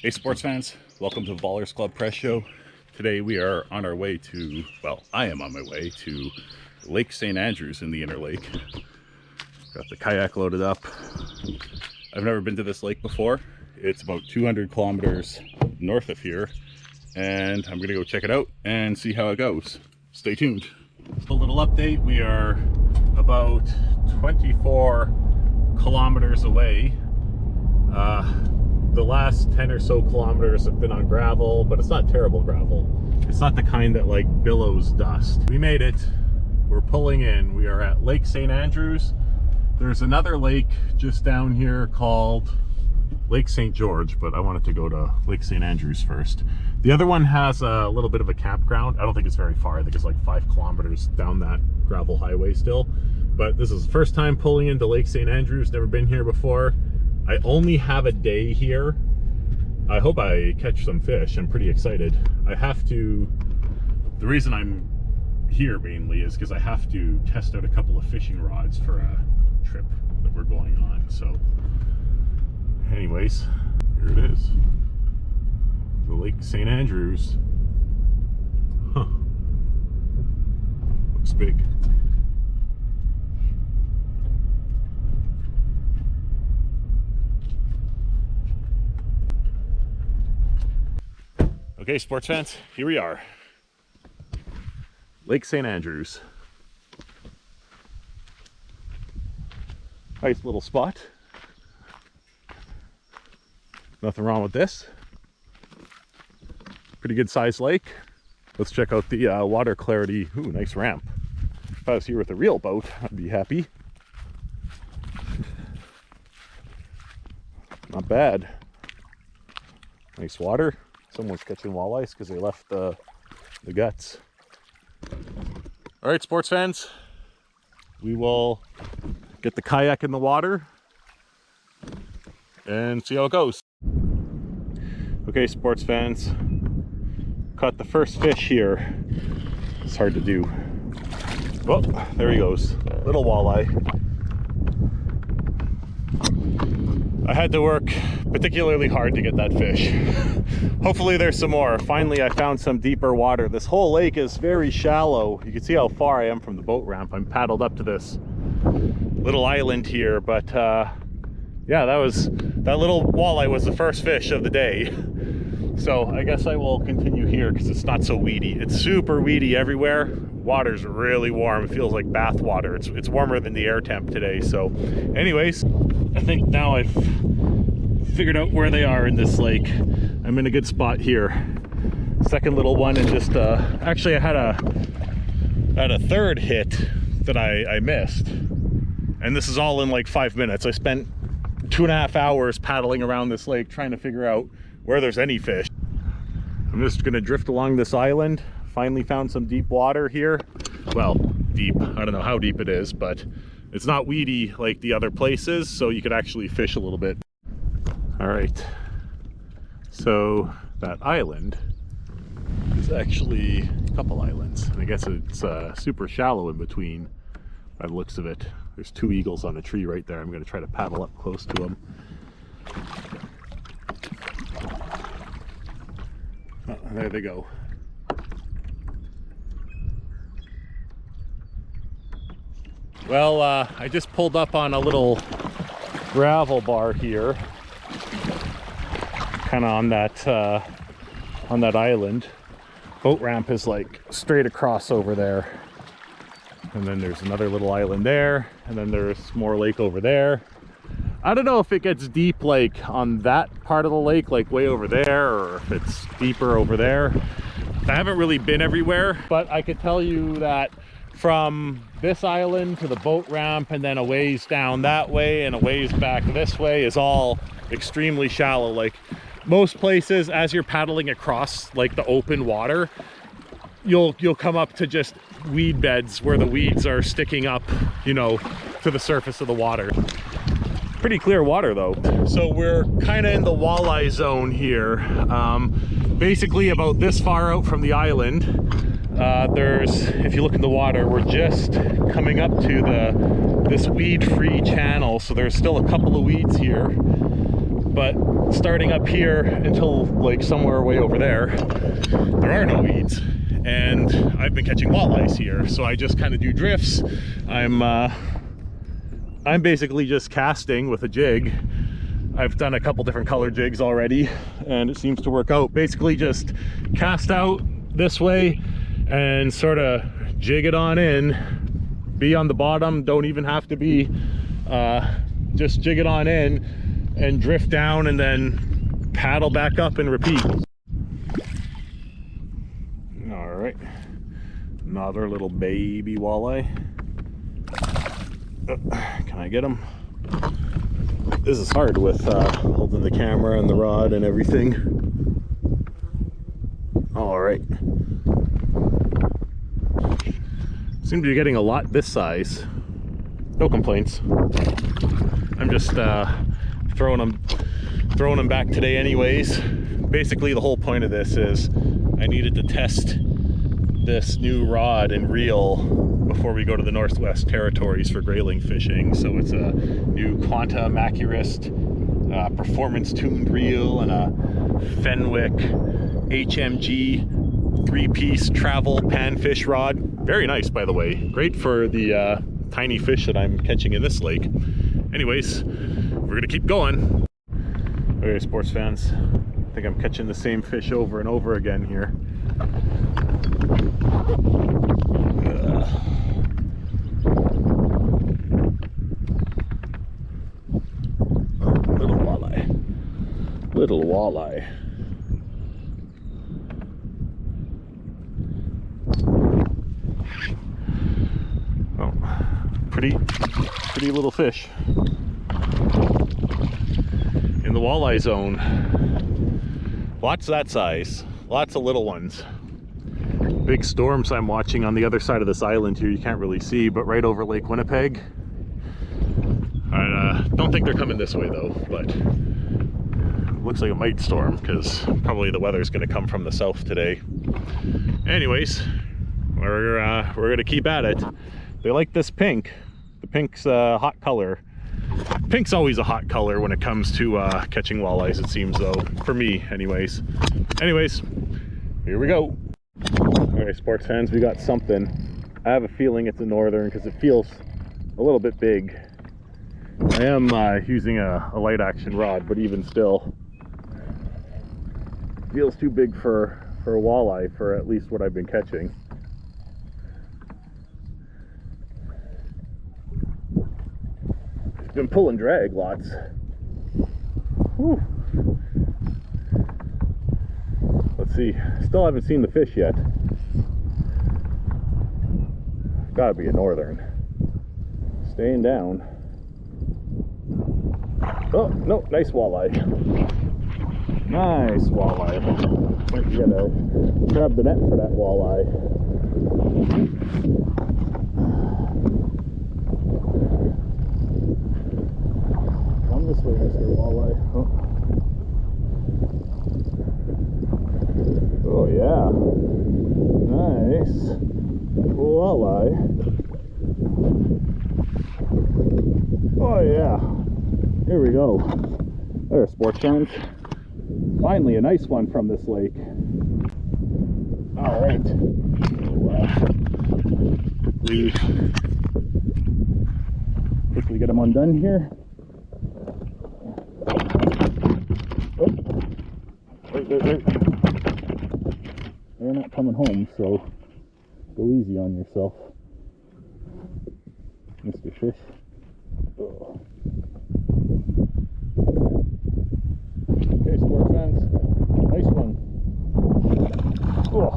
Hey sports fans, welcome to the Ballers Club Press Show. Today we are on our way to, well, I am on my way to Lake St. Andrews in the Interlake. Got the kayak loaded up. I've never been to this lake before. It's about 200 kilometers north of here, and I'm gonna go check it out and see how it goes. Stay tuned. A little update, we are about 24 kilometers away. The last 10 or so kilometers have been on gravel, but it's not terrible gravel. It's not the kind that like billows dust. We made it. We're pulling in. We are at Lake St. Andrews. There's another lake just down here called Lake St. George, but I wanted to go to Lake St. Andrews first. The other one has a little bit of a campground. I don't think it's very far. I think it's like 5 kilometers down that gravel highway still. But this is the first time pulling into Lake St. Andrews. Never been here before. I only have a day here. I hope I catch some fish. I'm pretty excited. I have to, the reason I'm here mainly is because I have to test out a couple of fishing rods for a trip that we're going on. So anyways, here it is. The Lake St. Andrews. Huh. Looks big. Okay, sports fans, here we are. Lake St. Andrews. Nice little spot. Nothing wrong with this. Pretty good sized lake. Let's check out the water clarity. Ooh, nice ramp. If I was here with a real boat, I'd be happy. Not bad. Nice water. Someone's catching walleyes because they left the guts. All right, sports fans, we will get the kayak in the water and see how it goes. Okay, sports fans, caught the first fish here. It's hard to do. Oh, there he goes, little walleye. I had to work particularly hard to get that fish. Hopefully there's some more. Finally, I found some deeper water. This whole lake is very shallow. You can see how far I am from the boat ramp. I'm paddled up to this little island here, but yeah, that little walleye was the first fish of the day. So I guess I will continue here because it's not so weedy. It's super weedy everywhere. Water's really warm. It feels like bath water. It's warmer than the air temp today. So anyways, I think now I've figured out where they are in this lake. I'm in a good spot here. Second little one, and just actually I had a third hit that I missed, and this is all in like 5 minutes. I spent 2.5 hours paddling around this lake trying to figure out where there's any fish. I'm just gonna drift along this island. Finally found some deep water here. Well, deep, I don't know how deep it is, but it's not weedy like the other places, so you could actually fish a little bit. All right, so that island is actually a couple islands, and I guess it's super shallow in between by the looks of it. There's 2 eagles on a tree right there. I'm gonna try to paddle up close to them. Oh, there they go. Well, I just pulled up on a little gravel bar here, kind of on that island. Boat ramp is like straight across over there, and then there's another little island there, and then there's more lake over there. I don't know if it gets deep like on that part of the lake, like way over there, or if it's deeper over there. I haven't really been everywhere, but I could tell you that from this island to the boat ramp and then a ways down that way and a ways back this way is all extremely shallow. Like most places, as you're paddling across like the open water, you'll come up to just weed beds where the weeds are sticking up, you know, to the surface of the water. Pretty clear water though. So we're kind of in the walleye zone here. Basically about this far out from the island. If you look in the water, we're just coming up to this weed-free channel, so there's still a couple of weeds here. But starting up here until like somewhere way over there are no weeds. And I've been catching walleyes here, so I just kind of do drifts. I'm basically just casting with a jig. I've done a couple different color jigs already, and it seems to work out. Basically just cast out this way and sort of jig it on in, be on the bottom, don't even have to be, just jig it on in and drift down and then paddle back up and repeat. All right, another little baby walleye. Can I get him? This is hard with holding the camera and the rod and everything. All right. Seem to be getting a lot this size. No complaints. I'm just throwing them back today anyways. Basically the whole point of this is I needed to test this new rod and reel before we go to the Northwest Territories for grayling fishing. So it's a new Quanta Macurist performance tuned reel and a Fenwick HMG 3-piece travel panfish rod. Very nice, by the way. Great for the tiny fish that I'm catching in this lake. Anyways, we're gonna keep going. Okay, sports fans, I think I'm catching the same fish over and over again here. Little walleye. Oh, pretty little fish in the walleye zone. Lots that size, lots of little ones. Big storms I'm watching on the other side of this island here, you can't really see, but right over Lake Winnipeg. I don't think they're coming this way though, but looks like it might storm because probably the weather's going to come from the south today. Anyways, we're gonna keep at it. They like this pink. The pink's a hot color. Pink's always a hot color when it comes to catching walleyes, it seems, though, for me anyways. Here we go. Okay, sports fans, we got something. I have a feeling it's a northern because it feels a little bit big. I am using a light action rod, but even still, feels too big for a walleye, for at least what I've been catching. It's been pull and drag lots. Whew. Let's see, still haven't seen the fish yet. Gotta be a northern. Staying down. Oh, no, nice walleye. Nice walleye. Might gotta grab the net for that walleye. Come this way, Mr. Walleye. Oh yeah. Nice walleye. Oh yeah. Here we go. There, sports fans. Finally a nice one from this lake. All right. Quickly get them undone here. Oh. Wait. They're not coming home, so go easy on yourself, Mr. Fish. Oh. Okay, sports fans, nice one. Oh,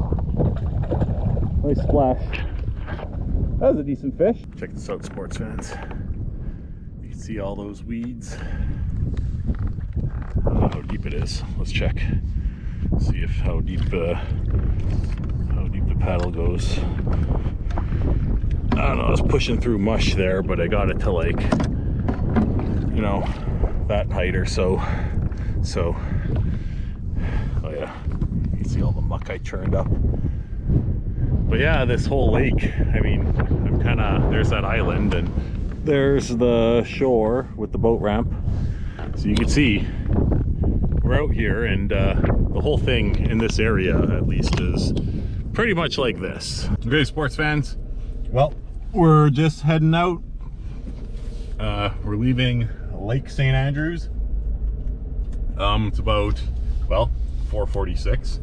nice splash. That was a decent fish. Check this out, sports fans. You can see all those weeds. I don't know how deep it is. Let's check. See if how deep the paddle goes. I don't know. I was pushing through mush there, but I got it to, like, you know, that height or so. So, oh yeah, you can see all the muck I churned up. But yeah, this whole lake, I mean, I'm kind of, there's that island and there's the shore with the boat ramp. So you can see out here, and the whole thing in this area, at least, is pretty much like this. Okay, sports fans, well, we're just heading out. We're leaving Lake St. Andrews. It's about, well, 4:46,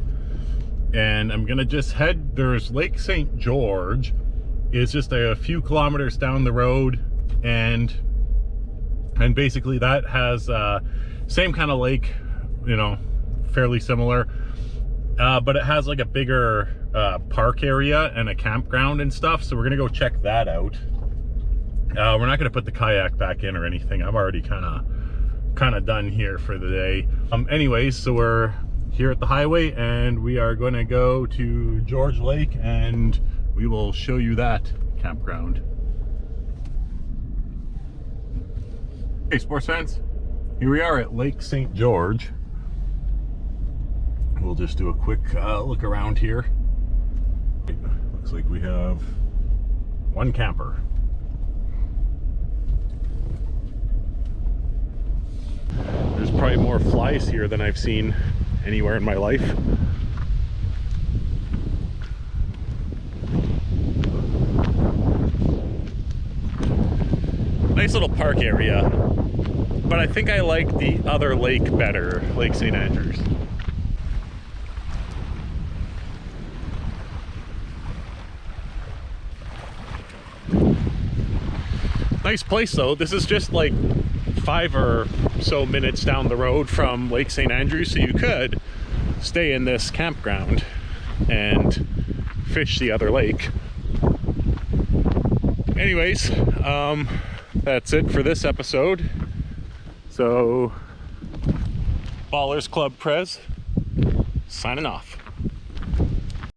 and I'm gonna just head. There's Lake St. George. It's just a few kilometers down the road, and basically that has same kind of lake, you know, fairly similar, but it has like a bigger park area and a campground and stuff, so we're gonna go check that out. We're not gonna put the kayak back in or anything. I'm already kind of done here for the day. Anyways, so we're here at the highway, and we are going to go to George Lake, and we will show you that campground. Hey, sports fans, here we are at Lake St. George. We'll just do a quick look around here. Looks like we have one camper. There's probably more flies here than I've seen anywhere in my life. Nice little park area, but I think I like the other lake better, Lake St. Andrews. Nice place though. This is just like 5 or so minutes down the road from Lake St. Andrews, so you could stay in this campground and fish the other lake. Anyways, that's it for this episode. So, Ballers Club Prez signing off.